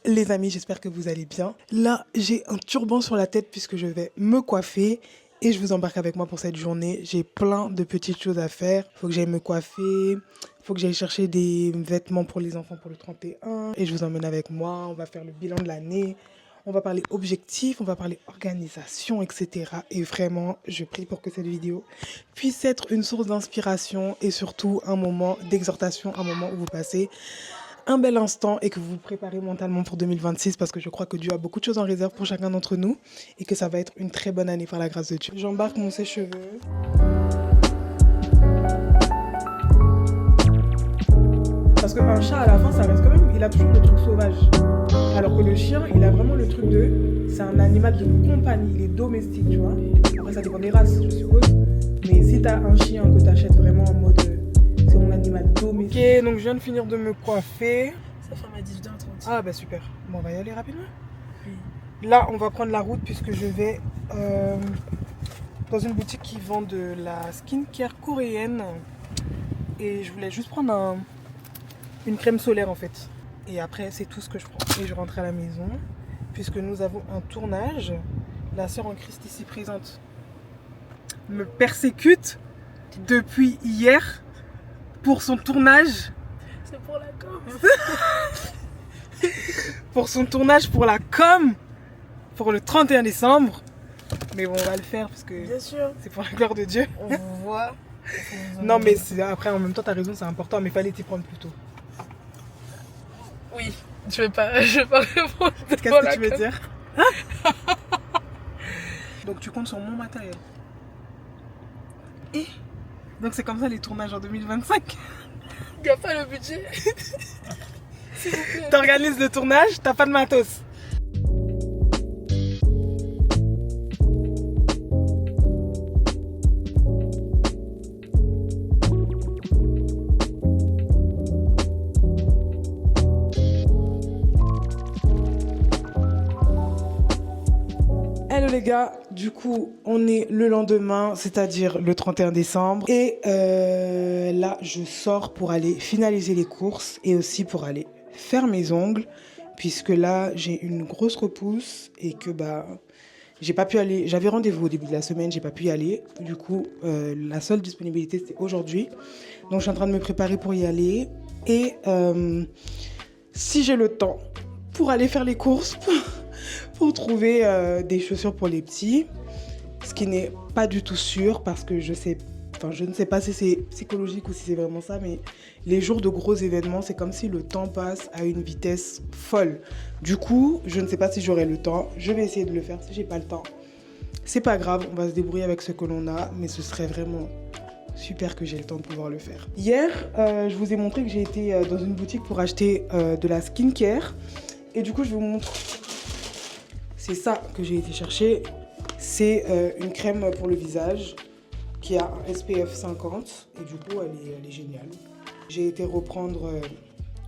les amis, j'espère que vous allez bien. Là, j'ai un turban sur la tête puisque je vais me coiffer et je vous embarque avec moi pour cette journée. J'ai plein de petites choses à faire. Il faut que j'aille me coiffer, il faut que j'aille chercher des vêtements pour les enfants pour le 31 et je vous emmène avec moi. On va faire le bilan de l'année, on va parler objectifs, on va parler organisation, etc. Et vraiment, je prie pour que cette vidéo puisse être une source d'inspiration et surtout un moment d'exhortation, un moment où vous passez un bel instant et que vous vous préparez mentalement pour 2026 parce que je crois que Dieu a beaucoup de choses en réserve pour chacun d'entre nous et que ça va être une très bonne année par la grâce de Dieu. J'embarque mon sèche-cheveux. Parce qu'un chat à la fin, ça reste quand même, il a toujours le truc sauvage. Alors que le chien, il a vraiment le truc de, c'est un animal de compagnie, il est domestique, tu vois. Après ça dépend des races, je suppose. Mais si t'as un chien que t'achètes vraiment en mode... c'est mon animal domestique. Ok, donc je viens de finir de me coiffer. Ça fait ma 18h30. Ah bah super. Bon, on va y aller rapidement. Oui. Là, on va prendre la route puisque je vais dans une boutique qui vend de la skincare coréenne. Et je voulais juste prendre une crème solaire en fait. Et après, c'est tout ce que je prends. Et je rentre à la maison puisque nous avons un tournage. La sœur en Christ ici présente me persécute depuis hier pour son tournage. C'est pour la com. Pour son tournage pour la com pour le 31 décembre. Mais bon, on va le faire parce que bien sûr, c'est pour la gloire de Dieu. On vous voit. Non mais après en même temps t'as raison, c'est important, mais fallait t'y prendre plus tôt. Oui, je vais pas répondre. Qu'est-ce que tu veux dire? Donc tu comptes sur mon matériel. Et donc c'est comme ça les tournages en 2025. Il n'y a pas le budget. S'il vous plaît. T'organises le tournage, t'as pas de matos. Hello les gars, du coup on est le lendemain, c'est-à-dire le 31 décembre et là je sors pour aller finaliser les courses et aussi pour aller faire mes ongles puisque là j'ai une grosse repousse et que j'ai pas pu aller, j'avais rendez-vous au début de la semaine, j'ai pas pu y aller, du coup la seule disponibilité c'était aujourd'hui, donc je suis en train de me préparer pour y aller et si j'ai le temps pour aller faire les courses pour trouver des chaussures pour les petits, ce qui n'est pas du tout sûr parce que je ne sais pas si c'est psychologique ou si c'est vraiment ça, mais les jours de gros événements, c'est comme si le temps passe à une vitesse folle. Du coup, je ne sais pas si j'aurai le temps, je vais essayer de le faire si j'ai pas le temps. C'est pas grave, on va se débrouiller avec ce que l'on a, mais ce serait vraiment super que j'ai le temps de pouvoir le faire. Hier, je vous ai montré que j'ai été dans une boutique pour acheter de la skincare et du coup, je vous montre. C'est ça que j'ai été chercher. C'est une crème pour le visage qui a un SPF 50 et du coup elle est géniale. J'ai été reprendre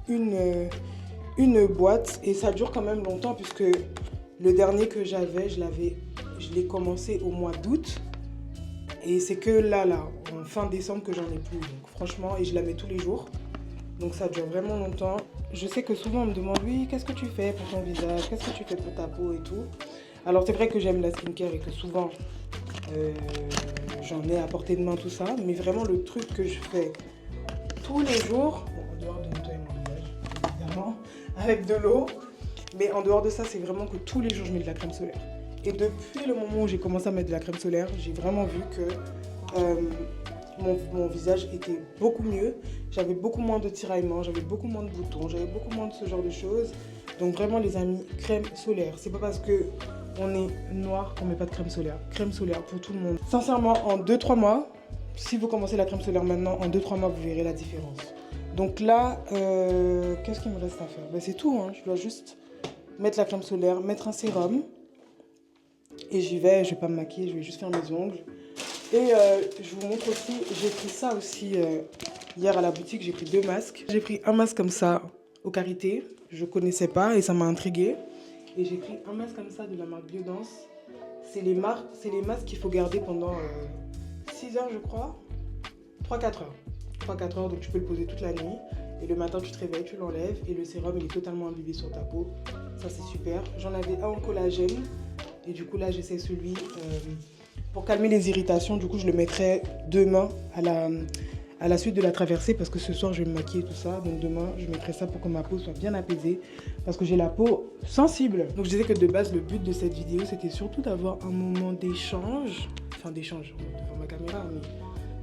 une boîte et ça dure quand même longtemps puisque le dernier que j'avais, je l'ai commencé au mois d'août et c'est que là, en fin décembre que j'en ai plus. Donc franchement, et je la mets tous les jours. Donc ça dure vraiment longtemps. Je sais que souvent on me demande oui, qu'est-ce que tu fais pour ton visage, qu'est-ce que tu fais pour ta peau et tout. Alors c'est vrai que j'aime la skincare et que souvent j'en ai à portée de main tout ça, mais vraiment le truc que je fais tous les jours, en dehors de nettoyer mon visage évidemment avec de l'eau, mais en dehors de ça c'est vraiment que tous les jours je mets de la crème solaire. Et depuis le moment où j'ai commencé à mettre de la crème solaire, j'ai vraiment vu que mon visage était beaucoup mieux, j'avais beaucoup moins de tiraillements, j'avais beaucoup moins de boutons, j'avais beaucoup moins de ce genre de choses. Donc vraiment les amis, crème solaire, c'est pas parce que on est noir qu'on met pas de crème solaire. Crème solaire pour tout le monde. Sincèrement, en 2-3 mois, si vous commencez la crème solaire maintenant, en 2-3 mois vous verrez la différence. Donc là, qu'est-ce qu'il me reste à faire? C'est tout, hein. Je dois juste mettre la crème solaire, mettre un sérum et j'y vais, je vais pas me maquiller, je vais juste faire mes ongles. Et je vous montre aussi, j'ai pris ça aussi hier à la boutique, j'ai pris 2 masques. J'ai pris un masque comme ça au Karité, je connaissais pas et ça m'a intriguée. Et j'ai pris un masque comme ça de la marque Biodance. C'est les masques qu'il faut garder pendant 6 heures je crois, 3-4 heures. 3-4 heures, donc tu peux le poser toute la nuit. Et le matin, tu te réveilles, tu l'enlèves et le sérum, il est totalement imbibé sur ta peau. Ça, c'est super. J'en avais un en collagène. Et du coup, là, j'essaie celui pour calmer les irritations. Du coup, je le mettrai demain à la suite de la traversée parce que ce soir, je vais me maquiller tout ça. Donc demain, je mettrai ça pour que ma peau soit bien apaisée parce que j'ai la peau sensible. Donc je disais que de base, le but de cette vidéo, c'était surtout d'avoir un moment d'échange. Enfin, d'échange devant ma caméra, mais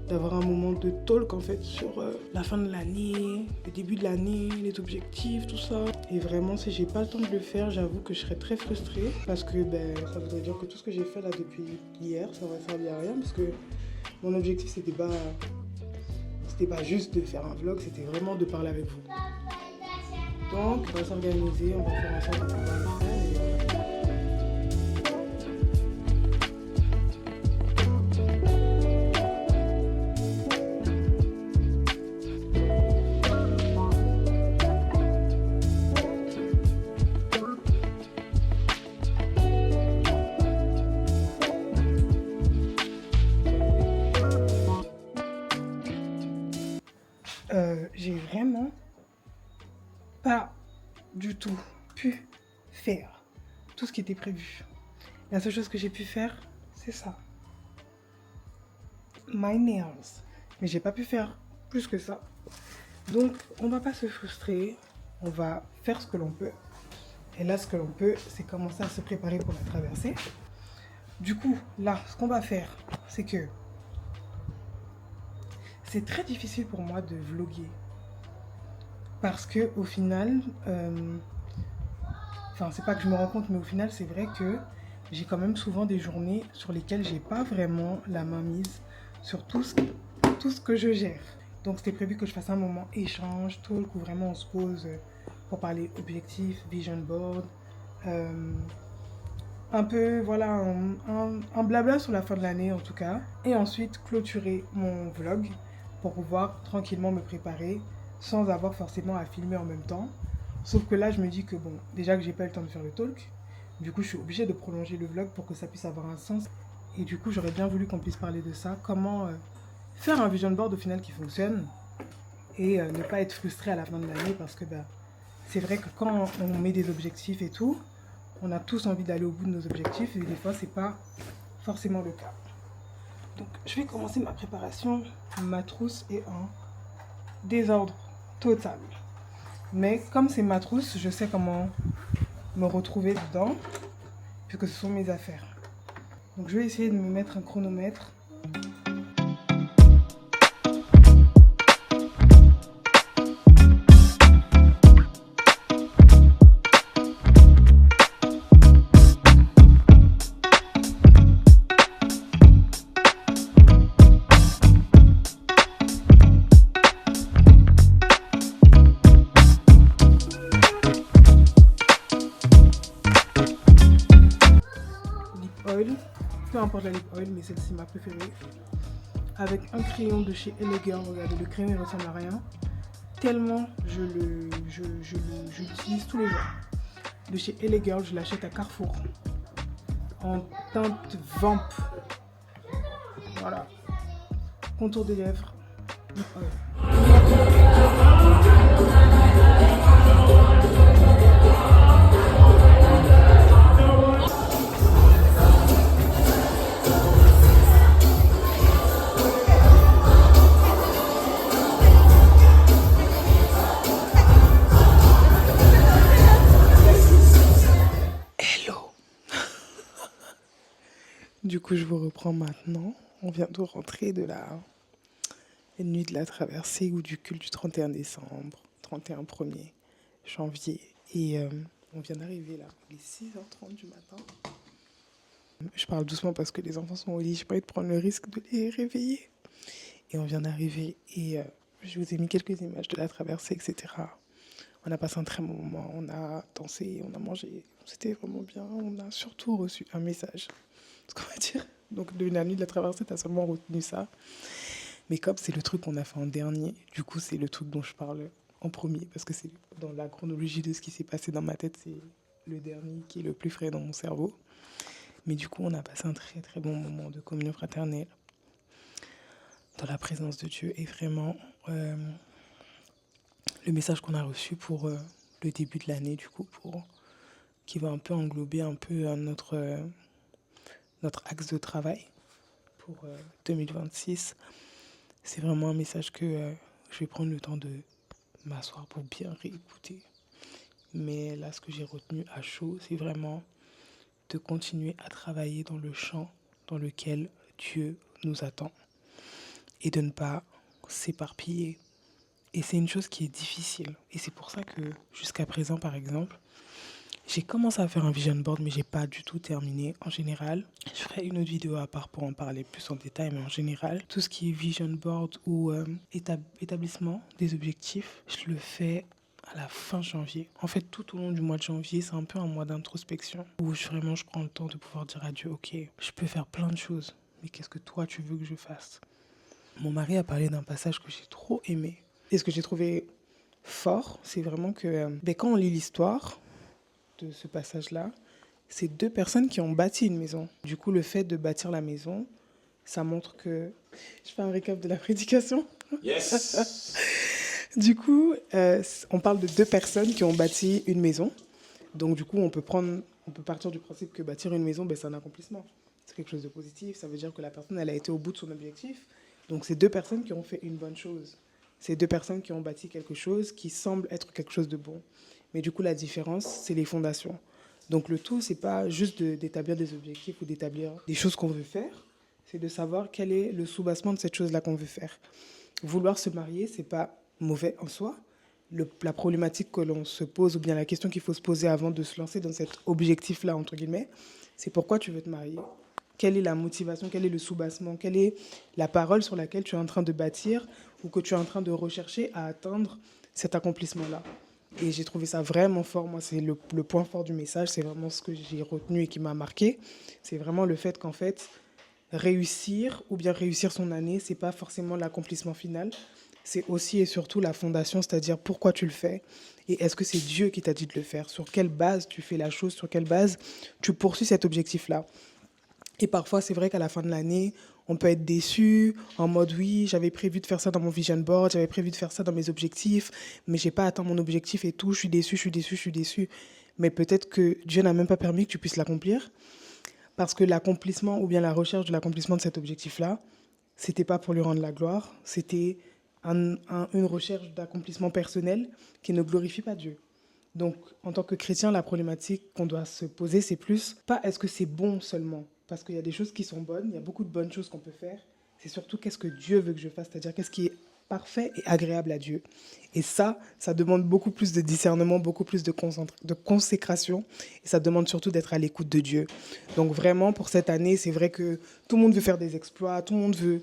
d'avoir un moment de talk en fait sur la fin de l'année, le début de l'année, les objectifs, tout ça. Et vraiment, si j'ai pas le temps de le faire, j'avoue que je serais très frustrée parce que ça voudrait dire que tout ce que j'ai fait là depuis hier, ça aurait servi à rien parce que mon objectif c'était pas juste de faire un vlog, c'était vraiment de parler avec vous. Donc, on va s'organiser, on va faire en sorte de pouvoir le faire. J'ai vraiment pas du tout pu faire tout ce qui était prévu. La seule chose que j'ai pu faire, c'est ça. My nails. Mais j'ai pas pu faire plus que ça. Donc, on va pas se frustrer. On va faire ce que l'on peut. Et là, ce que l'on peut, c'est commencer à se préparer pour la traversée. Du coup, là, ce qu'on va faire, c'est que c'est très difficile pour moi de vlogger. Parce que au final, c'est pas que je me rends compte, mais au final, c'est vrai que j'ai quand même souvent des journées sur lesquelles j'ai pas vraiment la main mise sur tout ce que je gère. Donc c'était prévu que je fasse un moment échange, talk, où vraiment on se pose pour parler objectif, vision board, un peu, voilà, un blabla sur la fin de l'année en tout cas. Et ensuite clôturer mon vlog pour pouvoir tranquillement me préparer sans avoir forcément à filmer en même temps. Sauf que là, je me dis que bon, déjà que j'ai pas eu le temps de faire le talk, du coup, je suis obligée de prolonger le vlog pour que ça puisse avoir un sens. Et du coup, j'aurais bien voulu qu'on puisse parler de ça. Comment faire un vision board au final qui fonctionne et ne pas être frustré à la fin de l'année parce que c'est vrai que quand on met des objectifs et tout, on a tous envie d'aller au bout de nos objectifs et des fois, c'est pas forcément le cas. Donc, je vais commencer ma préparation. Ma trousse est en désordre total. Mais comme c'est ma trousse, je sais comment me retrouver dedans, puisque ce sont mes affaires. Donc je vais essayer de me mettre un chronomètre. Peu importe la lip oil, mais celle-ci ma préférée. Avec un crayon de chez Elegirl, regardez, le crayon il ressemble à rien. Tellement je l'utilise tous les jours. De chez Elegirl, je l'achète à Carrefour. En teinte Vamp. Voilà. Contour des lèvres. Lip oil. Du coup, je vous reprends maintenant. On vient de rentrer de la nuit de la traversée ou du culte du 31 décembre, 31 1er janvier. Et on vient d'arriver là, il est 6h30 du matin. Je parle doucement parce que les enfants sont au lit, j'ai pas envie de prendre le risque de les réveiller. Et on vient d'arriver et je vous ai mis quelques images de la traversée, etc. On a passé un très bon moment, on a dansé, on a mangé, c'était vraiment bien. On a surtout reçu un message. Ce qu'on va dire. Donc de la nuit de la traversée, t'as seulement retenu ça. Mais comme c'est le truc qu'on a fait en dernier, du coup c'est le truc dont je parle en premier, parce que c'est dans la chronologie de ce qui s'est passé dans ma tête, c'est le dernier qui est le plus frais dans mon cerveau. Mais du coup on a passé un très très bon moment de communion fraternelle dans la présence de Dieu. Et vraiment, le message qu'on a reçu pour le début de l'année, du coup, qui va un peu englober un peu notre axe de travail pour 2026. C'est vraiment un message que je vais prendre le temps de m'asseoir pour bien réécouter. Mais là, ce que j'ai retenu à chaud, c'est vraiment de continuer à travailler dans le champ dans lequel Dieu nous attend et de ne pas s'éparpiller. Et c'est une chose qui est difficile. Et c'est pour ça que jusqu'à présent, par exemple, j'ai commencé à faire un vision board, mais j'ai pas du tout terminé. En général, je ferai une autre vidéo à part pour en parler plus en détail, mais en général, tout ce qui est vision board ou établissement des objectifs, je le fais à la fin janvier. En fait, tout au long du mois de janvier, c'est un peu un mois d'introspection où vraiment je prends le temps de pouvoir dire à Dieu, ok, je peux faire plein de choses, mais qu'est-ce que toi tu veux que je fasse? Mon mari a parlé d'un passage que j'ai trop aimé. Et ce que j'ai trouvé fort, c'est vraiment que quand on lit l'histoire de ce passage-là, c'est deux personnes qui ont bâti une maison. Du coup, le fait de bâtir la maison, ça montre que... Je fais un récap de la prédication. Yes. Du coup, on parle de deux personnes qui ont bâti une maison. Donc du coup, on peut partir du principe que bâtir une maison, c'est un accomplissement. C'est quelque chose de positif. Ça veut dire que la personne, elle a été au bout de son objectif. Donc c'est deux personnes qui ont fait une bonne chose. C'est deux personnes qui ont bâti quelque chose qui semble être quelque chose de bon. Mais du coup, la différence, c'est les fondations. Donc le tout, c'est pas juste d'établir des objectifs ou d'établir des choses qu'on veut faire. C'est de savoir quel est le sous-bassement de cette chose-là qu'on veut faire. Vouloir se marier, c'est pas mauvais en soi. La problématique que l'on se pose, ou bien la question qu'il faut se poser avant de se lancer dans cet objectif-là, entre guillemets, c'est pourquoi tu veux te marier. Quelle est la motivation, quel est le sous-bassement, quelle est la parole sur laquelle tu es en train de bâtir ou que tu es en train de rechercher à atteindre cet accomplissement-là. Et j'ai trouvé ça vraiment fort. Moi, c'est le point fort du message. C'est vraiment ce que j'ai retenu et qui m'a marqué. C'est vraiment le fait qu'en fait, réussir ou bien réussir son année, c'est pas forcément l'accomplissement final. C'est aussi et surtout la fondation, c'est-à-dire pourquoi tu le fais et est-ce que c'est Dieu qui t'a dit de le faire, sur quelle base tu fais la chose, sur quelle base tu poursuis cet objectif-là. Et parfois, c'est vrai qu'à la fin de l'année, on peut être déçu, en mode oui, j'avais prévu de faire ça dans mon vision board, j'avais prévu de faire ça dans mes objectifs, mais j'ai pas atteint mon objectif et tout, je suis déçu, je suis déçu, je suis déçu. Mais peut-être que Dieu n'a même pas permis que tu puisses l'accomplir, parce que l'accomplissement ou bien la recherche de l'accomplissement de cet objectif-là, c'était pas pour lui rendre la gloire, c'était une recherche d'accomplissement personnel qui ne glorifie pas Dieu. Donc, en tant que chrétien, la problématique qu'on doit se poser, c'est plus pas est-ce que c'est bon seulement, parce qu'il y a des choses qui sont bonnes, il y a beaucoup de bonnes choses qu'on peut faire. C'est surtout qu'est-ce que Dieu veut que je fasse, c'est-à-dire qu'est-ce qui est parfait et agréable à Dieu. Et ça demande beaucoup plus de discernement, beaucoup plus de consécration, et ça demande surtout d'être à l'écoute de Dieu. Donc vraiment, pour cette année, c'est vrai que tout le monde veut faire des exploits, tout le monde veut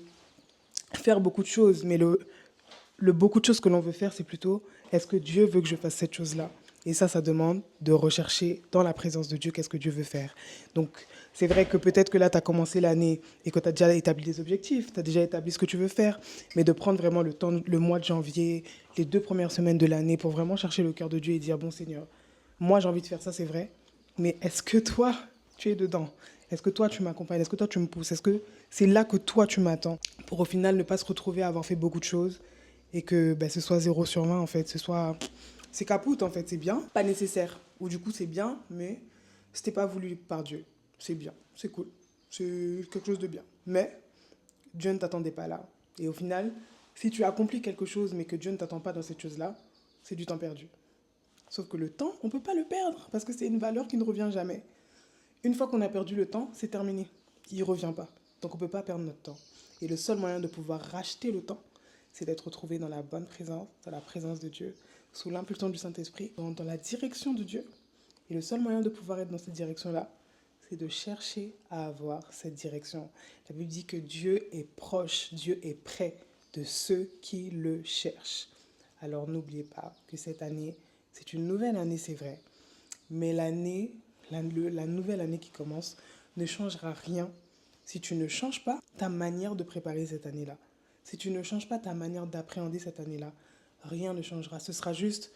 faire beaucoup de choses, mais le beaucoup de choses que l'on veut faire, c'est plutôt est-ce que Dieu veut que je fasse cette chose-là? Et ça demande de rechercher dans la présence de Dieu qu'est-ce que Dieu veut faire. Donc, c'est vrai que peut-être que là, tu as commencé l'année et que tu as déjà établi des objectifs, tu as déjà établi ce que tu veux faire, mais de prendre vraiment le temps, le mois de janvier, les 2 premières semaines de l'année pour vraiment chercher le cœur de Dieu et dire, bon Seigneur, moi j'ai envie de faire ça, c'est vrai, mais est-ce que toi, tu es dedans? Est-ce que toi, tu m'accompagnes? Est-ce que toi, tu me pousses? Est-ce que c'est là que toi, tu m'attends? Pour au final ne pas se retrouver à avoir fait beaucoup de choses et que ce soit 0 sur 20 en fait, c'est capoute en fait, c'est bien, pas nécessaire. Ou du coup c'est bien, mais c'était pas voulu par Dieu. C'est bien, c'est cool, c'est quelque chose de bien. Mais Dieu ne t'attendait pas là. Et au final, si tu accomplis quelque chose mais que Dieu ne t'attend pas dans cette chose-là, c'est du temps perdu. Sauf que le temps, on ne peut pas le perdre parce que c'est une valeur qui ne revient jamais. Une fois qu'on a perdu le temps, c'est terminé. Il ne revient pas. Donc on ne peut pas perdre notre temps. Et le seul moyen de pouvoir racheter le temps, c'est d'être retrouvé dans la bonne présence, dans la présence de Dieu, sous l'impulsion du Saint-Esprit, dans la direction de Dieu. Et le seul moyen de pouvoir être dans cette direction-là, c'est de chercher à avoir cette direction. La Bible dit que Dieu est proche, Dieu est près de ceux qui le cherchent. Alors n'oubliez pas que cette année, c'est une nouvelle année, c'est vrai. Mais la nouvelle année qui commence ne changera rien si tu ne changes pas ta manière de préparer cette année-là. Si tu ne changes pas ta manière d'appréhender cette année-là, rien ne changera. Ce sera juste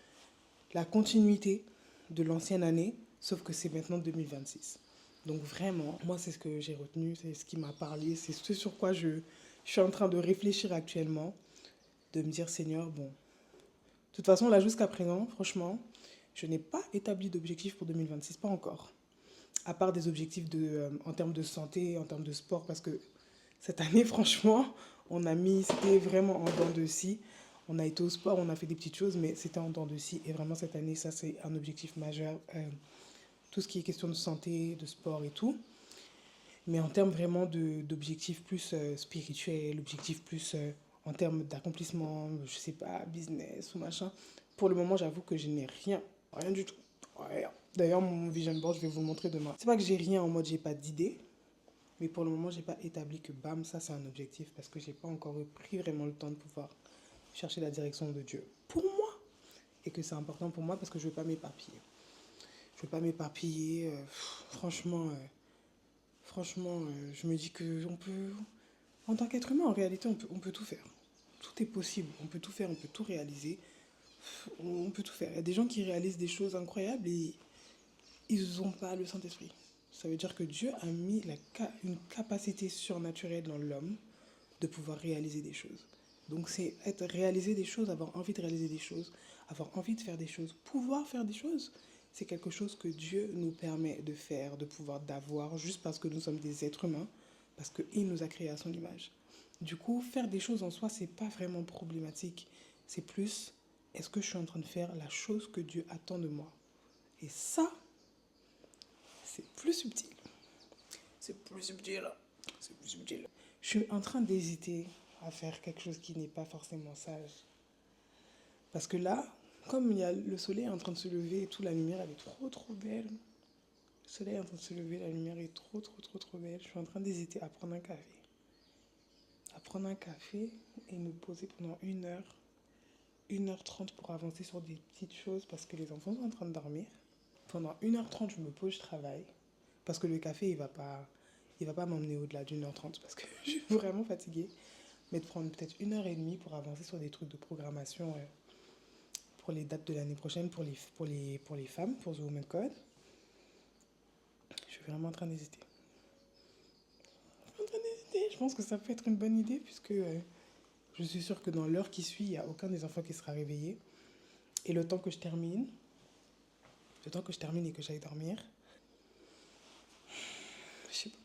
la continuité de l'ancienne année, sauf que c'est maintenant 2026. Donc vraiment, moi c'est ce que j'ai retenu, c'est ce qui m'a parlé, c'est ce sur quoi je suis en train de réfléchir actuellement, de me dire Seigneur, bon, toute façon, là, jusqu'à présent, franchement, je n'ai pas établi d'objectif pour 2026, pas encore. À part des objectifs en termes de santé, en termes de sport, parce que cette année, franchement, c'était vraiment en dents de scie. On a été au sport, on a fait des petites choses, mais c'était en dents de scie. Et vraiment, cette année, ça, c'est un objectif majeur. Tout ce qui est question de santé, de sport et tout. Mais en termes vraiment d'objectifs plus spirituels, objectifs plus en termes d'accomplissement, je sais pas, business ou machin. Pour le moment, j'avoue que je n'ai rien. Rien du tout. Rien. D'ailleurs, mon vision board, je vais vous le montrer demain. C'est pas que j'ai rien en mode j'ai pas d'idée. Mais pour le moment, j'ai pas établi que bam, ça c'est un objectif parce que j'ai pas encore pris vraiment le temps de pouvoir chercher la direction de Dieu pour moi. Et que c'est important pour moi parce que je veux pas m'éparpiller. Je veux pas m'éparpiller. Franchement, je me dis que on peut, en tant qu'être humain, en réalité, on peut tout faire. Tout est possible. On peut tout faire, on peut tout réaliser. On peut tout faire. Il y a des gens qui réalisent des choses incroyables et ils n'ont pas le Saint-Esprit. Ça veut dire que Dieu a mis une capacité surnaturelle dans l'homme de pouvoir réaliser des choses. Donc c'est réaliser des choses, avoir envie de réaliser des choses, avoir envie de faire des choses, pouvoir faire des choses. C'est quelque chose que Dieu nous permet de faire, de pouvoir d'avoir, juste parce que nous sommes des êtres humains, parce qu'il nous a créés à son image. Du coup, faire des choses en soi, c'est pas vraiment problématique. C'est plus, est-ce que je suis en train de faire la chose que Dieu attend de moi? Et ça, c'est plus subtil. C'est plus subtil. C'est plus subtil. Je suis en train d'hésiter à faire quelque chose qui n'est pas forcément sage. Parce que là, comme il y a le soleil est en train de se lever et tout, la lumière, elle est trop belle. Le soleil est en train de se lever, la lumière est trop belle. Je suis en train d'hésiter à prendre un café. À prendre un café et me poser pendant 1h30 pour avancer sur des petites choses parce que les enfants sont en train de dormir. Pendant 1h30, je me pose, je travaille. Parce que le café, il va pas m'emmener au-delà d'1h30 parce que je suis vraiment fatiguée. Mais de prendre peut-être 1h30 pour avancer sur des trucs de programmation pour les dates de l'année prochaine, pour les femmes, pour The Women Code. Je suis vraiment en train d'hésiter. Je pense que ça peut être une bonne idée puisque je suis sûre que dans l'heure qui suit, il n'y a aucun des enfants qui sera réveillé. Et le temps que je termine et que j'aille dormir, je sais pas.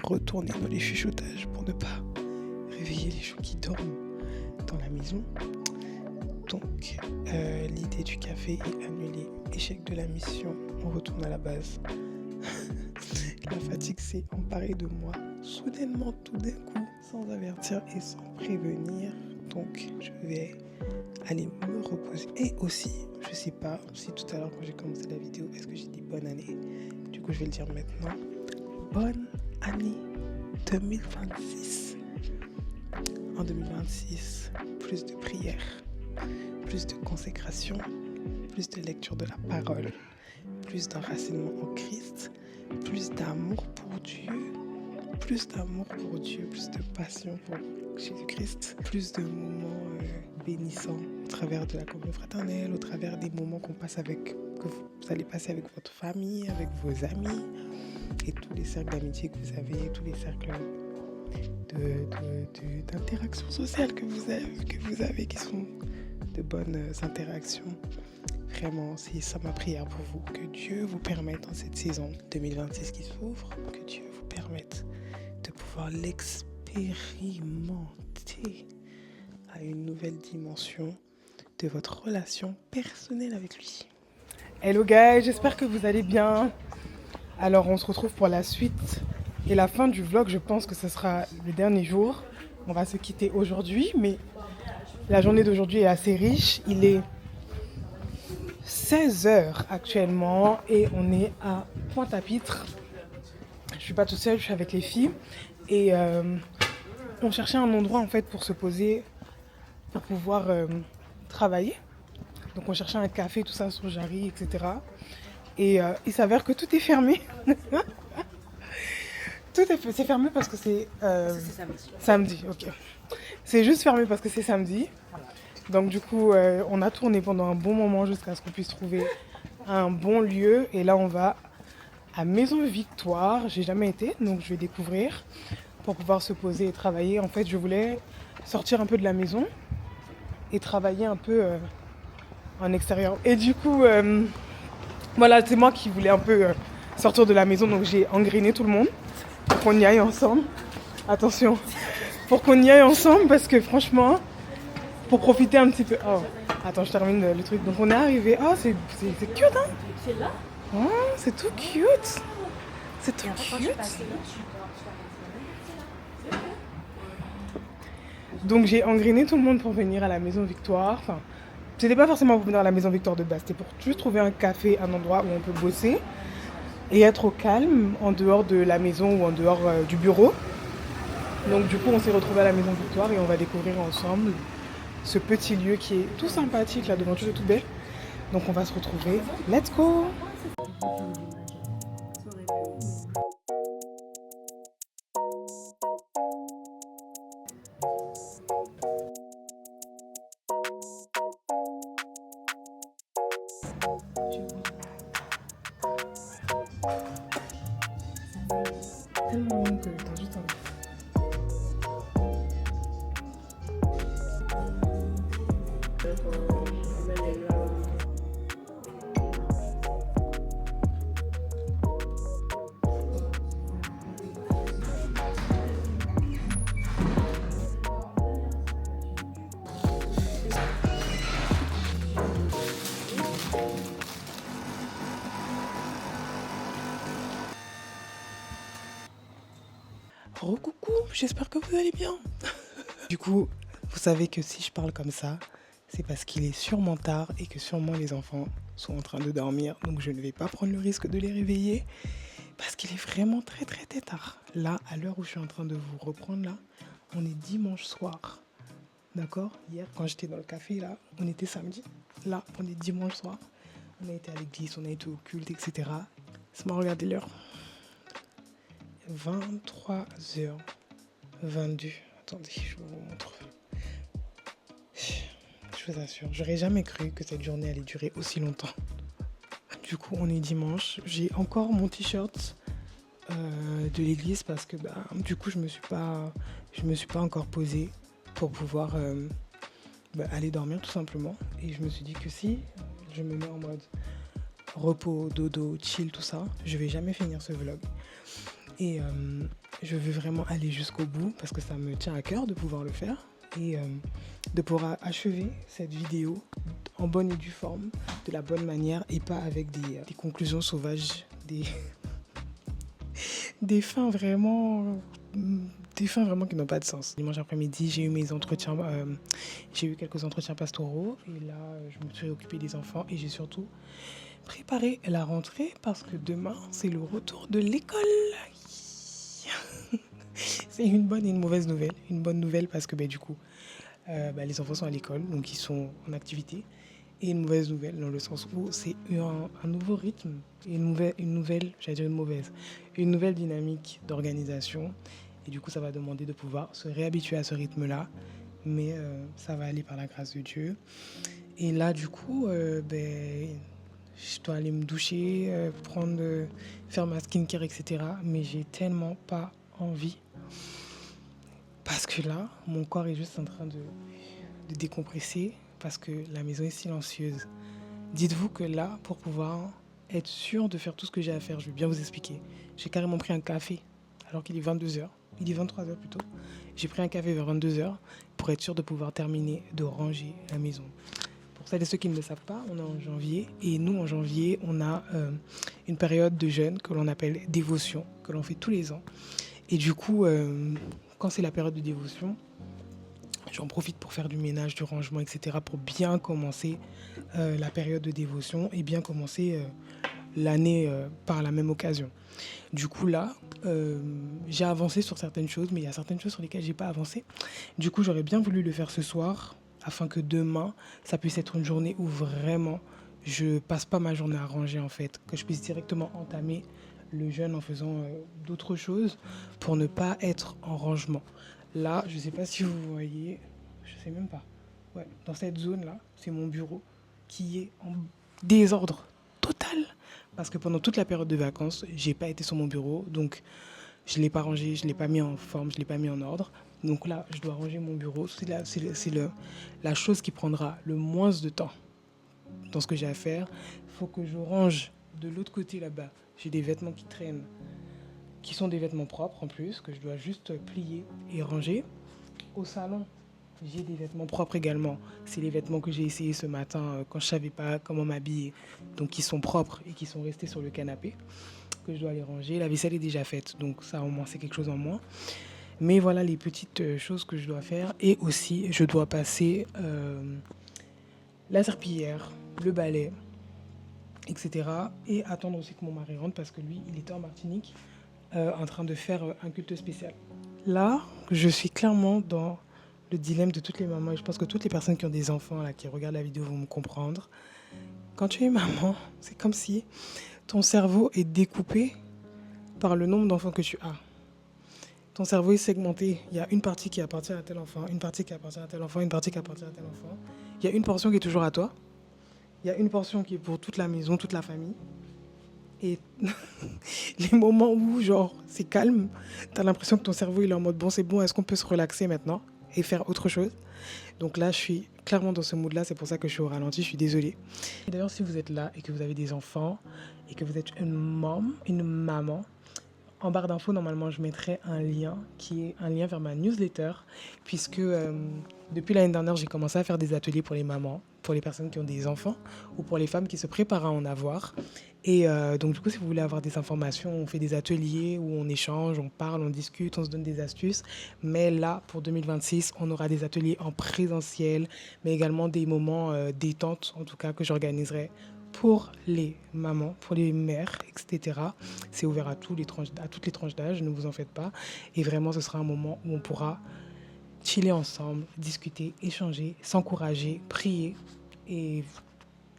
Retourner dans les chuchotages pour ne pas réveiller les gens qui dorment dans la maison. Donc, l'idée du café est annulée. Échec de la mission, on retourne à la base. La fatigue s'est emparée de moi soudainement, tout d'un coup, sans avertir et sans prévenir. Donc, je vais aller me reposer. Et aussi, je sais pas si tout à l'heure quand j'ai commencé la vidéo, est-ce que j'ai dit bonne année? Du coup, je vais le dire maintenant. Bonne année 2026. En 2026, plus de prières, plus de consécration, plus de lecture de la parole, plus d'enracinement en Christ, plus d'amour pour Dieu, plus de passion pour Jésus-Christ, plus de moments bénissants au travers de la communion fraternelle, au travers des moments que vous allez passer avec votre famille, avec vos amis, et tous les cercles d'amitié que vous avez, tous les cercles d'interaction sociale que vous avez, qui sont de bonnes interactions. Vraiment, c'est ça ma prière pour vous, que Dieu vous permette en cette saison 2026 qui s'ouvre, que Dieu vous permette de pouvoir l'expérimenter à une nouvelle dimension de votre relation personnelle avec lui. Hello guys, j'espère que vous allez bien. Alors on se retrouve pour la suite et la fin du vlog. Je pense que ce sera le dernier jour. On va se quitter aujourd'hui, mais la journée d'aujourd'hui est assez riche. Il est 16h actuellement et on est à Pointe-à-Pitre. Je suis pas toute seule, je suis avec les filles. Et on cherchait un endroit en fait pour se poser, pour pouvoir travailler. Donc on cherchait un café, tout ça sur Jarry, etc. Et il s'avère que tout est fermé. C'est fermé parce que c'est C'est samedi. samedi, ok. C'est juste fermé parce que c'est samedi. Donc du coup, on a tourné pendant un bon moment jusqu'à ce qu'on puisse trouver un bon lieu. Et là, on va à Maison Victoire. J'ai jamais été, donc je vais découvrir pour pouvoir se poser et travailler. En fait, je voulais sortir un peu de la maison et travailler un peu en extérieur. Et du coup, voilà, c'est moi qui voulais un peu sortir de la maison, donc j'ai engrainé tout le monde pour qu'on y aille ensemble. Attention, pour qu'on y aille ensemble parce que franchement, pour profiter un petit peu. Oh, attends, je termine le truc. Donc on est arrivé. Oh, c'est cute, hein? C'est là? Oh, c'est tout cute. C'est tout cute. Donc j'ai engrainé tout le monde pour venir à la Maison Victoire. Enfin, c'était pas forcément pour venir à la Maison Victoire de base, c'était pour juste trouver un café, un endroit où on peut bosser et être au calme en dehors de la maison ou en dehors du bureau. Donc du coup, on s'est retrouvés à la Maison Victoire et on va découvrir ensemble ce petit lieu qui est tout sympathique, la devanture est tout belle. Donc on va se retrouver. Let's go! Tellement long que t'as juste envie. Coucou, j'espère que vous allez bien. Du coup, vous savez que si je parle comme ça, c'est parce qu'il est sûrement tard et que sûrement les enfants sont en train de dormir. Donc je ne vais pas prendre le risque de les réveiller parce qu'il est vraiment très tard. Là, à l'heure où je suis en train de vous reprendre là, on est dimanche soir. D'accord? Hier, quand j'étais dans le café là, on était samedi. Là, on est dimanche soir. On a été à l'église, on a été au culte, etc. C'est moi, regardez l'heure. 23h22. Attendez, je vous montre. Je vous assure, j'aurais jamais cru que cette journée allait durer aussi longtemps. Du coup, on est dimanche. J'ai encore mon t-shirt de l'église parce que du coup, je me suis pas encore posée pour pouvoir aller dormir tout simplement. Et je me suis dit que si je me mets en mode repos, dodo, chill, tout ça, je vais jamais finir ce vlog. Et je veux vraiment aller jusqu'au bout parce que ça me tient à cœur de pouvoir le faire et de pouvoir achever cette vidéo en bonne et due forme, de la bonne manière et pas avec des conclusions sauvages, des fins vraiment qui n'ont pas de sens. Dimanche après-midi, j'ai eu quelques entretiens pastoraux et là, je me suis occupée des enfants et j'ai surtout préparé la rentrée parce que demain, c'est le retour de l'école. C'est une bonne et une mauvaise nouvelle. Une bonne nouvelle parce que du coup, les enfants sont à l'école, donc ils sont en activité. Et une mauvaise nouvelle dans le sens où c'est un nouveau rythme, une nouvelle dynamique d'organisation. Et du coup, ça va demander de pouvoir se réhabituer à ce rythme-là. Mais ça va aller par la grâce de Dieu. Et là, du coup, je dois aller me doucher, faire ma skincare, etc. Mais j'ai tellement pas envie. Parce que là, mon corps est juste en train de décompresser parce que la maison est silencieuse. Dites-vous que là, pour pouvoir être sûr de faire tout ce que j'ai à faire, je vais bien vous expliquer. J'ai carrément pris un café alors qu'il est 22h. Il est 23h plutôt. J'ai pris un café vers 22h pour être sûr de pouvoir terminer de ranger la maison. Pour celles et ceux qui ne le savent pas, on est en janvier. Et nous, en janvier, on a une période de jeûne que l'on appelle dévotion, que l'on fait tous les ans. Et du coup, quand c'est la période de dévotion, j'en profite pour faire du ménage, du rangement, etc. pour bien commencer la période de dévotion et bien commencer l'année par la même occasion. Du coup là, j'ai avancé sur certaines choses, mais il y a certaines choses sur lesquelles j'ai pas avancé. Du coup, j'aurais bien voulu le faire ce soir, afin que demain, ça puisse être une journée où vraiment je passe pas ma journée à ranger en fait, que je puisse directement entamer le jeûne en faisant d'autres choses pour ne pas être en rangement. Là, je sais pas si vous voyez, je sais même pas. Ouais, dans cette zone là, c'est mon bureau qui est en désordre total parce que pendant toute la période de vacances, j'ai pas été sur mon bureau, donc je l'ai pas rangé, je l'ai pas mis en forme, je l'ai pas mis en ordre. Donc là, je dois ranger mon bureau. La chose qui prendra le moins de temps dans ce que j'ai à faire. Il faut que je range de l'autre côté là-bas. J'ai des vêtements qui traînent, qui sont des vêtements propres en plus, que je dois juste plier et ranger. Au salon, j'ai des vêtements propres également. C'est les vêtements que j'ai essayé ce matin quand je savais pas comment m'habiller. Donc qui sont propres et qui sont restés sur le canapé, que je dois les ranger. La vaisselle est déjà faite, donc ça au moins c'est quelque chose en moins. Mais voilà les petites choses que je dois faire. Et aussi, je dois passer la serpillière, le balai, etc. Et attendre aussi que mon mari rentre parce que lui, il était en Martinique en train de faire un culte spécial. Là, je suis clairement dans le dilemme de toutes les mamans et je pense que toutes les personnes qui ont des enfants là, qui regardent la vidéo vont me comprendre. Quand tu es maman, c'est comme si ton cerveau est découpé par le nombre d'enfants que tu as. Ton cerveau est segmenté. Il y a une partie qui appartient à tel enfant, une partie qui appartient à tel enfant, une partie qui appartient à tel enfant. Il y a une portion qui est toujours à toi. Il y a une portion qui est pour toute la maison, toute la famille. Et les moments où, genre, c'est calme, t'as l'impression que ton cerveau, il est en mode, bon, c'est bon, est-ce qu'on peut se relaxer maintenant et faire autre chose? Donc là, je suis clairement dans ce mood-là, c'est pour ça que je suis au ralenti, je suis désolée. Et d'ailleurs, si vous êtes là et que vous avez des enfants et que vous êtes une maman, en barre d'infos, normalement, je mettrai un lien qui est un lien vers ma newsletter, puisque depuis l'année dernière, j'ai commencé à faire des ateliers pour les mamans, pour les personnes qui ont des enfants ou pour les femmes qui se préparent à en avoir. Et donc, du coup, si vous voulez avoir des informations, on fait des ateliers où on échange, on parle, on discute, on se donne des astuces. Mais là, pour 2026, on aura des ateliers en présentiel, mais également des moments détente, en tout cas, que j'organiserai pour les mamans, pour les mères, etc. C'est ouvert à toutes les tranches d'âge, ne vous en faites pas. Et vraiment, ce sera un moment où on pourra chiller ensemble, discuter, échanger, s'encourager, prier et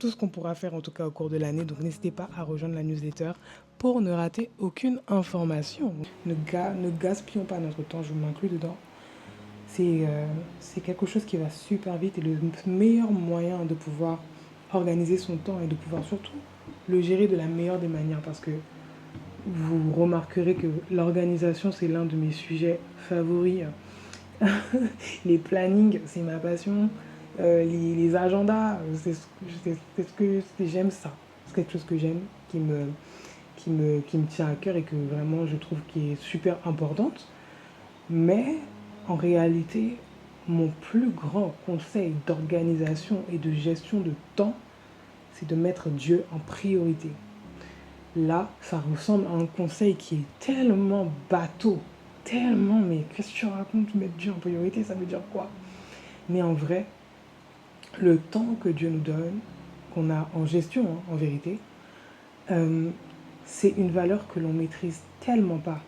tout ce qu'on pourra faire en tout cas au cours de l'année. Donc n'hésitez pas à rejoindre la newsletter pour ne rater aucune information. Ne gaspillons pas notre temps, je m'inclus dedans. C'est quelque chose qui va super vite et le meilleur moyen de pouvoir organiser son temps et de pouvoir surtout le gérer de la meilleure des manières parce que vous remarquerez que l'organisation c'est l'un de mes sujets favoris. Les plannings c'est ma passion. Les agendas j'aime ça. C'est quelque chose que j'aime, qui me tient à cœur et que vraiment je trouve qui est super importante. Mais en réalité, mon plus grand conseil d'organisation et de gestion de temps, c'est de mettre Dieu en priorité. Là, ça ressemble à un conseil qui est tellement bateau, tellement, mais qu'est-ce que tu racontes, mettre Dieu en priorité, ça veut dire quoi? Mais en vrai, le temps que Dieu nous donne, qu'on a en gestion, hein, en vérité, c'est une valeur que l'on maîtrise tellement pas.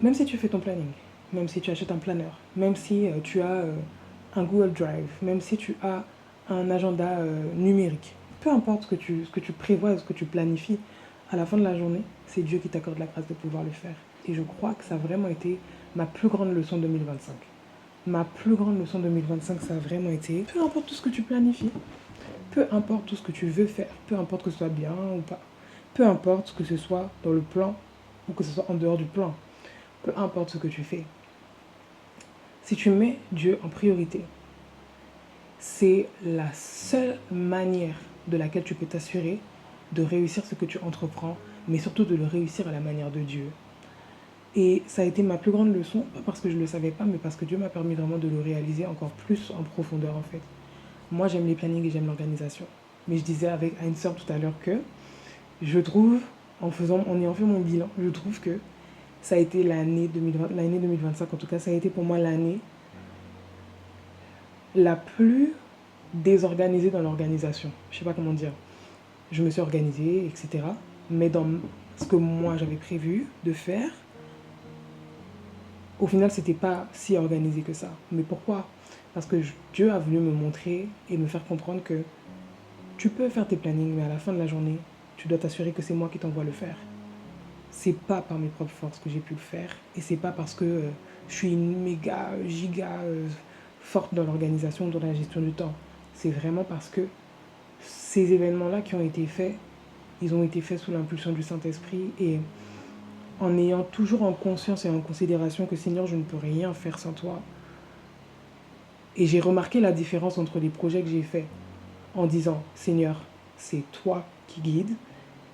Même si tu fais ton planning, même si tu achètes un planeur, même si tu as un Google Drive, même si tu as un agenda numérique, peu importe ce que tu prévois, ce que tu planifies, à la fin de la journée, c'est Dieu qui t'accorde la grâce de pouvoir le faire. Et je crois que ça a vraiment été ma plus grande leçon 2025. Ma plus grande leçon 2025, ça a vraiment été, peu importe tout ce que tu planifies, peu importe tout ce que tu veux faire, peu importe que ce soit bien ou pas, peu importe que ce soit dans le plan ou que ce soit en dehors du plan, peu importe ce que tu fais, si tu mets Dieu en priorité, c'est la seule manière de laquelle tu peux t'assurer de réussir ce que tu entreprends, mais surtout de le réussir à la manière de Dieu. Et ça a été ma plus grande leçon, pas parce que je ne le savais pas, mais parce que Dieu m'a permis vraiment de le réaliser encore plus en profondeur en fait. Moi j'aime les plannings et j'aime l'organisation. Mais je disais à une sœur tout à l'heure que je trouve, en ayant fait mon bilan, je trouve que ça a été l'année 2025, en tout cas ça a été pour moi l'année la plus désorganisée dans l'organisation. Je sais pas comment dire. je me suis organisée, etc. Mais dans ce que moi j'avais prévu de faire, au final, c'était pas si organisé que ça. Mais pourquoi? Parce que Dieu a voulu me montrer et me faire comprendre que tu peux faire tes plannings, mais à la fin de la journée, tu dois t'assurer que c'est moi qui t'envoie le faire. C'est pas par mes propres forces que j'ai pu le faire. Et c'est pas parce que je suis une méga, giga forte dans l'organisation, dans la gestion du temps. C'est vraiment parce que ces événements-là qui ont été faits, ils ont été faits sous l'impulsion du Saint-Esprit et en ayant toujours en conscience et en considération que Seigneur, je ne peux rien faire sans toi. Et j'ai remarqué la différence entre les projets que j'ai faits en disant, Seigneur, c'est toi qui guides.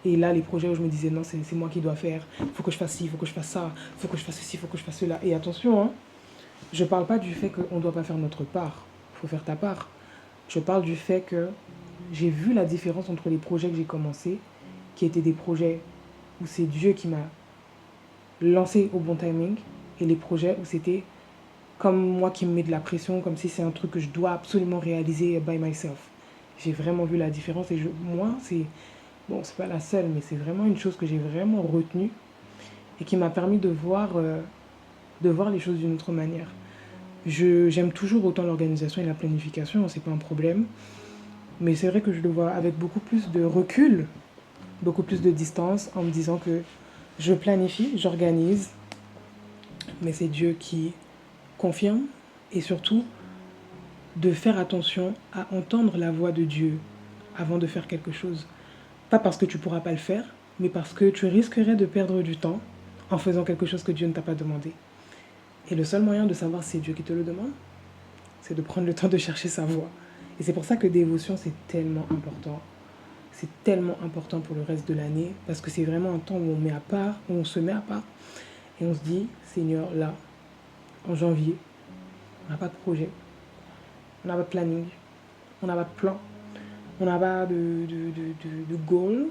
Et là, les projets où je me disais, non, c'est moi qui dois faire. Il faut que je fasse ci, il faut que je fasse ça, il faut que je fasse ceci, il faut que je fasse cela. Et attention, hein, je ne parle pas du fait qu'on ne doit pas faire notre part. Il faut faire ta part. Je parle du fait que j'ai vu la différence entre les projets que j'ai commencés, qui étaient des projets où c'est Dieu qui m'a lancé au bon timing, et les projets où c'était comme moi qui me met de la pression, comme si c'est un truc que je dois absolument réaliser by myself. J'ai vraiment vu la différence et moi, bon, c'est pas la seule, mais c'est vraiment une chose que j'ai vraiment retenue et qui m'a permis de voir les choses d'une autre manière. J'aime toujours autant l'organisation et la planification, c'est pas un problème, mais c'est vrai que je le vois avec beaucoup plus de recul, beaucoup plus de distance, en me disant que je planifie, j'organise, mais c'est Dieu qui confirme et surtout de faire attention à entendre la voix de Dieu avant de faire quelque chose. Pas parce que tu ne pourras pas le faire, mais parce que tu risquerais de perdre du temps en faisant quelque chose que Dieu ne t'a pas demandé. Et le seul moyen de savoir si c'est Dieu qui te le demande, c'est de prendre le temps de chercher sa voix. Et c'est pour ça que dévotion, c'est tellement important. C'est tellement important pour le reste de l'année, parce que c'est vraiment un temps où on met à part, où on se met à part, et on se dit, Seigneur, là, en janvier, on n'a pas de projet, on n'a pas de planning, on n'a pas de plan, on n'a pas de goal,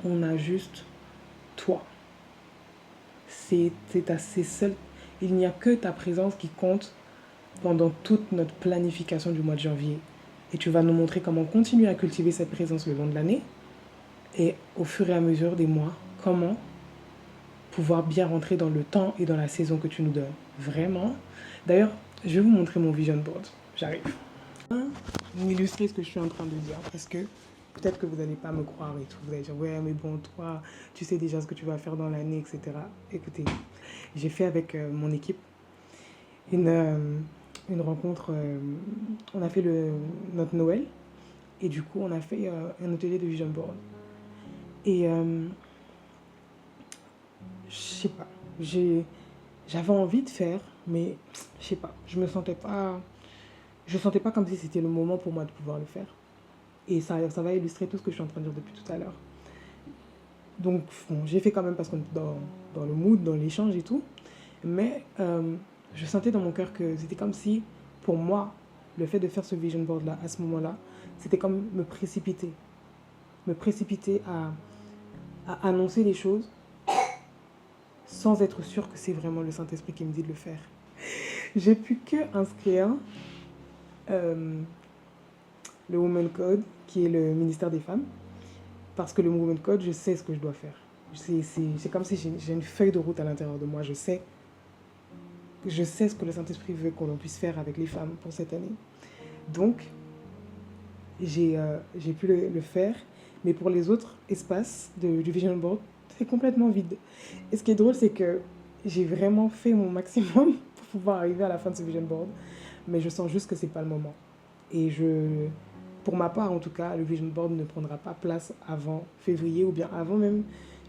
on a juste toi. C'est assez seul. Il n'y a que ta présence qui compte pendant toute notre planification du mois de janvier. Et tu vas nous montrer comment continuer à cultiver cette présence le long de l'année. Et au fur et à mesure des mois, comment pouvoir bien rentrer dans le temps et dans la saison que tu nous donnes. Vraiment. D'ailleurs, je vais vous montrer mon vision board. J'arrive. Illustrer ce que je suis en train de dire parce que peut-être que vous n'allez pas me croire et tout. Vous allez dire, ouais, mais bon, toi, tu sais déjà ce que tu vas faire dans l'année, etc. Écoutez, j'ai fait avec mon équipe une rencontre. On a fait notre Noël et du coup, on a fait un atelier de vision board. Et je sais pas, j'avais envie de faire, mais je sais pas, je sentais pas comme si c'était le moment pour moi de pouvoir le faire. Et ça va illustrer tout ce que je suis en train de dire depuis tout à l'heure. Donc, bon, j'ai fait quand même parce qu'on est dans le mood, dans l'échange et tout. Mais je sentais dans mon cœur que c'était comme si, pour moi, le fait de faire ce vision board-là, à ce moment-là, c'était comme me précipiter. Me précipiter à annoncer les choses sans être sûr que c'est vraiment le Saint-Esprit qui me dit de le faire. J'ai pu que inscrire le Women Code, qui est le ministère des Femmes, parce que le Women Code, je sais ce que je dois faire. C'est comme si j'ai une feuille de route à l'intérieur de moi. Je sais ce que le Saint-Esprit veut qu'on puisse faire avec les femmes pour cette année. Donc, j'ai pu le faire, mais pour les autres espaces du Vision Board, c'est complètement vide. Et ce qui est drôle, c'est que j'ai vraiment fait mon maximum pour pouvoir arriver à la fin de ce Vision Board, mais je sens juste que c'est pas le moment. Et pour ma part en tout cas, le Vision Board ne prendra pas place avant février, ou bien avant même,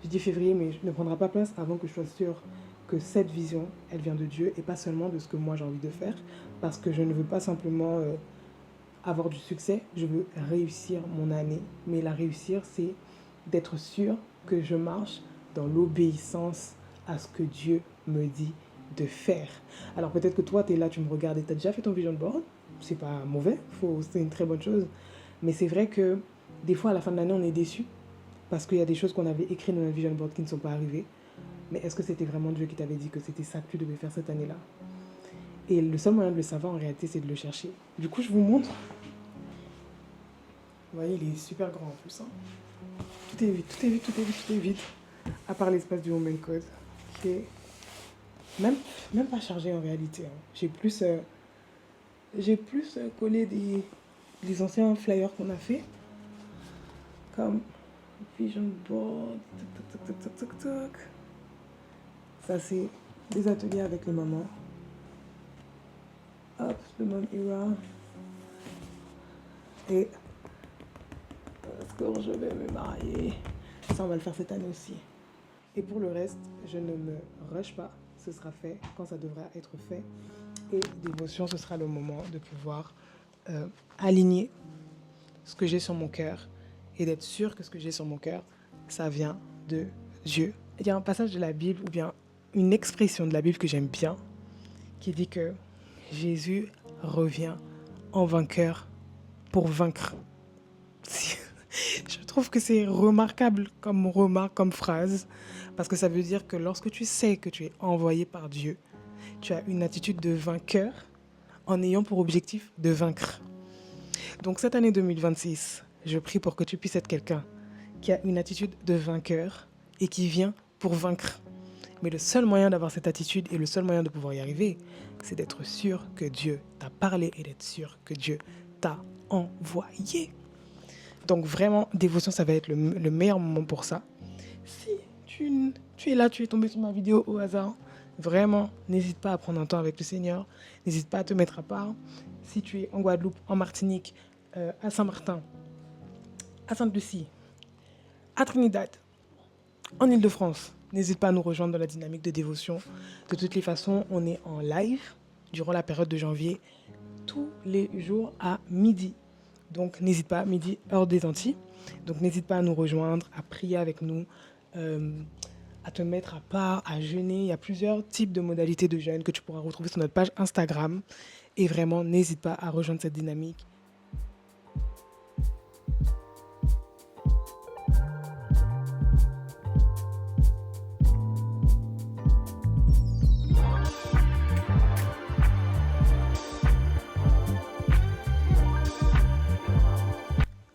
je dis février, mais ne prendra pas place avant que je sois sûre que cette vision, elle vient de Dieu et pas seulement de ce que moi j'ai envie de faire, parce que je ne veux pas simplement avoir du succès, je veux réussir mon année. Mais la réussir, c'est d'être sûre que je marche dans l'obéissance à ce que Dieu me dit de faire. Alors peut-être que toi, tu es là, tu me regardes et tu as déjà fait ton vision board. C'est pas mauvais, c'est une très bonne chose. Mais c'est vrai que des fois, à la fin de l'année, on est déçu parce qu'il y a des choses qu'on avait écrites dans notre vision board qui ne sont pas arrivées. Mais est-ce que c'était vraiment Dieu qui t'avait dit que c'était ça que tu devais faire cette année-là? Et le seul moyen de le savoir, en réalité, c'est de le chercher. Du coup, je vous montre Vous voyez, il est super grand en plus. Hein. Tout est vide, tout est vide, tout est vide, tout est vide. À part l'espace du Home Code, qui est même pas chargé en réalité. Hein. J'ai plus collé des anciens flyers qu'on a fait. Comme Vision Board, toc, toc, toc, toc, toc, toc. Ça, c'est des ateliers avec les mamans. Hop, le Mom Era. Et lorsque je vais me marier. Ça, on va le faire cette année aussi. Et pour le reste, je ne me rush pas. Ce sera fait quand ça devra être fait. Et dévotion, ce sera le moment de pouvoir aligner ce que j'ai sur mon cœur et d'être sûr que ce que j'ai sur mon cœur, ça vient de Dieu. Il y a un passage de la Bible ou bien une expression de la Bible que j'aime bien qui dit que Jésus revient en vainqueur pour vaincre. Je trouve que c'est remarquable comme remarque, comme phrase, parce que ça veut dire que lorsque tu sais que tu es envoyé par Dieu, tu as une attitude de vainqueur en ayant pour objectif de vaincre. Donc cette année 2026, je prie pour que tu puisses être quelqu'un qui a une attitude de vainqueur et qui vient pour vaincre. Mais le seul moyen d'avoir cette attitude et le seul moyen de pouvoir y arriver, c'est d'être sûr que Dieu t'a parlé et d'être sûr que Dieu t'a envoyé. Donc vraiment, dévotion, ça va être le meilleur moment pour ça. Si tu es là, tu es tombé sur ma vidéo au hasard, vraiment, n'hésite pas à prendre un temps avec le Seigneur. N'hésite pas à te mettre à part. Si tu es en Guadeloupe, en Martinique, à Saint-Martin, à Sainte-Lucie, à Trinidad, en Île-de-France, n'hésite pas à nous rejoindre dans la dynamique de dévotion. De toutes les façons, on est en live durant la période de janvier, tous les jours à midi. Donc, n'hésite pas, midi, heure des Antilles. Donc, n'hésite pas à nous rejoindre, à prier avec nous, à te mettre à part, à jeûner. Il y a plusieurs types de modalités de jeûne que tu pourras retrouver sur notre page Instagram. Et vraiment, n'hésite pas à rejoindre cette dynamique.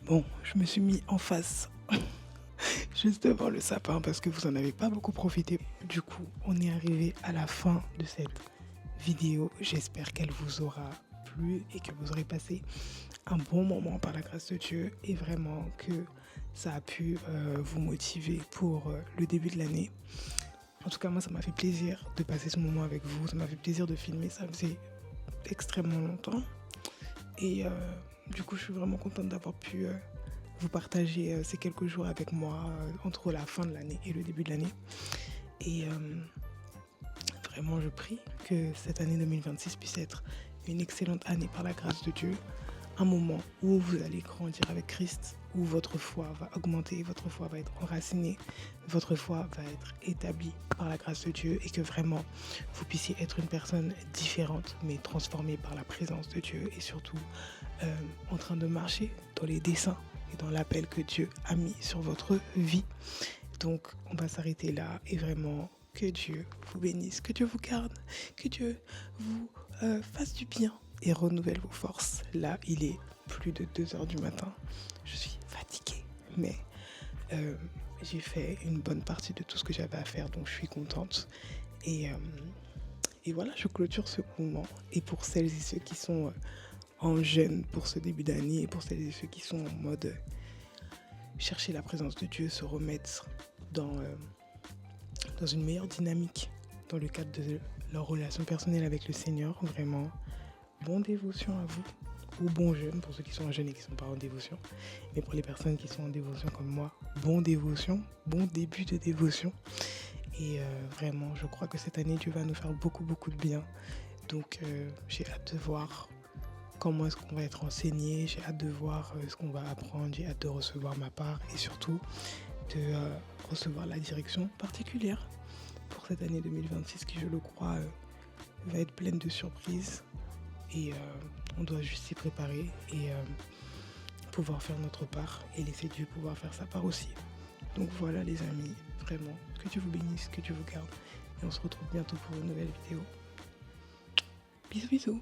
Bon, je me suis mis en face, juste devant le sapin, parce que vous n'en avez pas beaucoup profité. Du coup, on est arrivé à la fin de cette vidéo. J'espère qu'elle vous aura plu et que vous aurez passé un bon moment par la grâce de Dieu. Et vraiment que ça a pu vous motiver pour le début de l'année. En tout cas, moi, ça m'a fait plaisir de passer ce moment avec vous. Ça m'a fait plaisir de filmer. Ça faisait extrêmement longtemps. Et du coup, je suis vraiment contente d'avoir pu vous partager ces quelques jours avec moi entre la fin de l'année et le début de l'année. Et vraiment, je prie que cette année 2026 puisse être une excellente année par la grâce de Dieu. Un moment où vous allez grandir avec Christ, où votre foi va augmenter, votre foi va être enracinée, votre foi va être établie par la grâce de Dieu et que vraiment vous puissiez être une personne différente mais transformée par la présence de Dieu et surtout en train de marcher dans les desseins et dans l'appel que Dieu a mis sur votre vie. Donc on va s'arrêter là et vraiment que Dieu vous bénisse, que Dieu vous garde, que Dieu vous fasse du bien et renouvelle vos forces. Là, il est plus de 2h du matin. Je suis fatiguée, mais j'ai fait une bonne partie de tout ce que j'avais à faire, donc je suis contente. Et voilà, je clôture ce moment. Et pour celles et ceux qui sont en jeûne pour ce début d'année, et pour celles et ceux qui sont en mode chercher la présence de Dieu, se remettre dans une meilleure dynamique dans le cadre de leur relation personnelle avec le Seigneur, vraiment, bonne dévotion à vous, ou bon jeûne pour ceux qui sont en jeûne et qui ne sont pas en dévotion. Mais pour les personnes qui sont en dévotion comme moi, bon dévotion, bon début de dévotion. Et vraiment, je crois que cette année, Dieu va nous faire beaucoup, beaucoup de bien. Donc, j'ai hâte de voir comment est-ce qu'on va être enseigné, j'ai hâte de voir ce qu'on va apprendre, j'ai hâte de recevoir ma part et surtout de recevoir la direction particulière pour cette année 2026 qui, je le crois, va être pleine de surprises. Et on doit juste s'y préparer et pouvoir faire notre part et laisser Dieu pouvoir faire sa part aussi. Donc voilà les amis, vraiment, que Dieu vous bénisse, que Dieu vous garde. Et on se retrouve bientôt pour une nouvelle vidéo. Bisous bisous.